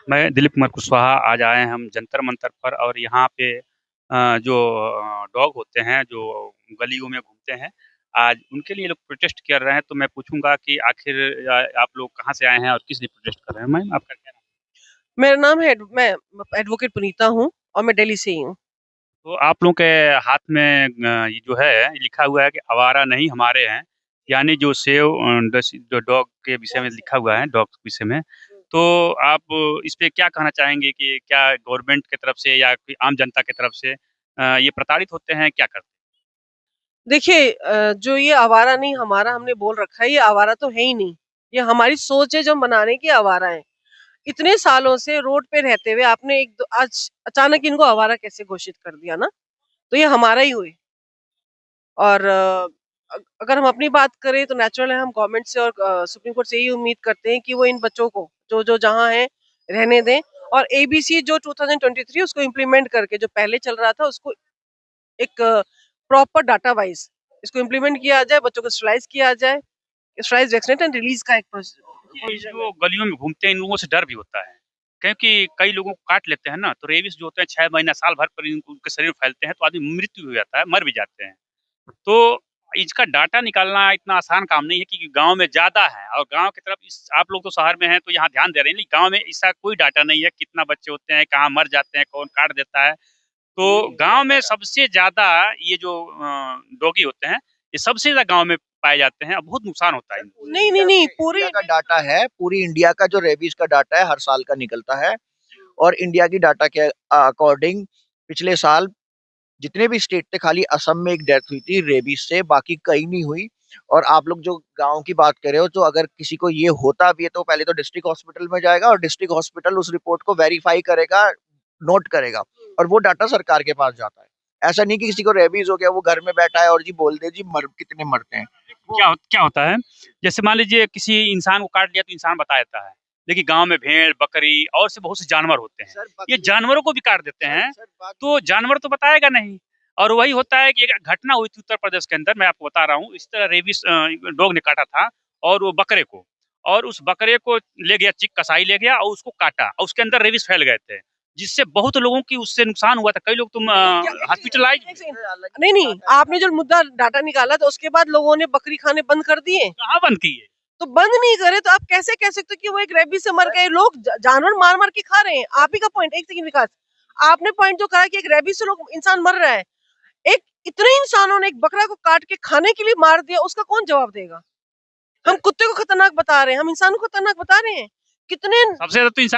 मैं दिलीप कुमार कुशवाहा। आज आए हैं हम जंतर मंतर पर और यहाँ पे जो डॉग होते हैं जो गलियों में घूमते हैं, आज उनके लिए लोग प्रोटेस्ट कर रहे हैं। तो मैं पूछूंगा कि आखिर आप लोग कहाँ से आए हैं और किस लिए प्रोटेस्ट कर रहे हैं। मैम, आपका क्या नाम मेरा नाम है मैं एडवोकेट पुनीता हूँ और मैं दिल्ली से ही हूँ। है? तो आप लोगों के हाथ में ये जो है ये लिखा हुआ है कि आवारा नहीं हमारे हैं, यानी जो सेव जो डॉग के विषय में लिखा हुआ है, डॉग के विषय में। तो आप इस पे क्या कहना चाहेंगे कि क्या गवर्नमेंट की तरफ से या कोई आम जनता की तरफ से ये प्रताड़ित होते हैं, क्या करते देखिए जो ये आवारा नहीं हमारा हमने बोल रखा है, ये आवारा तो है ही नहीं। ये हमारी सोच है जो हम बनाने की आवारा है। इतने सालों से रोड पे रहते हुए आपने आज अचानक इनको आवारा कैसे घोषित कर दिया ना? तो ये हमारा ही हुए। और अगर हम अपनी बात करें तो नेचुरल है, हम गवर्नमेंट से और सुप्रीम कोर्ट से यही उम्मीद करते हैं कि वो इन बच्चों को जो जो जहाँ है रहने दें, और एबीसी जो 2023 उसको इम्प्लीमेंट करके जो पहले चल रहा था उसको एक प्रॉपर डाटा वाइज इसको इम्प्लीमेंट किया जाए, बच्चों को स्टरलाइज किया जाए, स्टरलाइज वैक्सीनेट एंड रिलीज का एक हैं? ये प्रोसीजर है। जो गलियों में घूमते हैं इन लोगों से डर भी होता है, क्योंकि कई लोगों को काट लेते हैं ना, तो रेबीज जो होते हैं 6 महीना साल भर पर उनके शरीर में फैलते हैं, तो आदमी मृत्यु हो जाता है, मर भी जाते हैं। तो इसका डाटा निकालना इतना आसान काम नहीं है, क्योंकि गाँव में ज़्यादा है और गाँव की तरफ आप लोग तो शहर में हैं तो यहाँ ध्यान दे रहे हैं, लेकिन गाँव में इसका कोई डाटा नहीं है, कितना बच्चे होते हैं, कहाँ मर जाते हैं, कौन काट देता है। तो गाँव में सबसे ज़्यादा ये जो डॉगी होते हैं, ये सबसे ज़्यादा गाँव में पाए जाते हैं और बहुत नुकसान होता है इनको। नहीं नहीं नहीं, पूरी इंडिया का डाटा है, पूरी इंडिया का जो रेबीज का डाटा है हर साल का निकलता है। और इंडिया की डाटा के अकॉर्डिंग पिछले साल जितने भी स्टेट थे, खाली असम में एक डेथ हुई थी रेबीज से, बाकी कहीं नहीं हुई। और आप लोग जो गांव की बात कर रहे हो, तो अगर किसी को ये होता भी है तो पहले तो डिस्ट्रिक्ट हॉस्पिटल में जाएगा और डिस्ट्रिक्ट हॉस्पिटल उस रिपोर्ट को वेरीफाई करेगा, नोट करेगा, और वो डाटा सरकार के पास जाता है। ऐसा नहीं कि किसी को रेबीज हो गया वो घर में बैठा है और जी बोल दे जी कितने मरते हैं। क्या होता है, जैसे मान लीजिए किसी इंसान को काट लिया तो इंसान बता देता है, लेकिन गांव में भेड़ बकरी और से बहुत से जानवर होते हैं, सर ये बकरी जानवरों को भी काट देते सर हैं। सर बात तो जानवर तो बताएगा नहीं। और वही होता है कि एक घटना हुई थी उत्तर प्रदेश के अंदर, मैं आपको बता रहा हूँ, इस तरह रेबिस डॉग ने काटा था और वो बकरे को, और उस बकरे को ले गया, चिक कसाई ले गया और उसको काटा और उसके अंदर रेबिस फैल गए थे, जिससे बहुत लोगों की उससे नुकसान हुआ था। कई लोग तुम हॉस्पिटलाइज। एक सेकंड, नहीं नहीं, आपने जो मुद्दा डाटा निकाला तो उसके बाद लोगों ने बकरी खाने बंद कर दिए। कहाँ बंद किए? तो बंद नहीं करे तो आप कैसे कह सकते हो कि वो एक रेबीज से मर गए? लोग जानवर मार मार के खा रहे हैं। आप ही का पॉइंट, एक सेकंड विकास, आपने पॉइंट जो कहा कि एक रेबीज से लोग इंसान मर रहा है, एक इतने इंसानों ने एक बकरा को काट के खाने के लिए मार दिया, उसका कौन जवाब देगा? हम कुत्ते को खतरनाक बता रहे हैं, हम इंसान को खतरनाक बता रहे हैं? कितने सबसे ज्यादा तो इंसान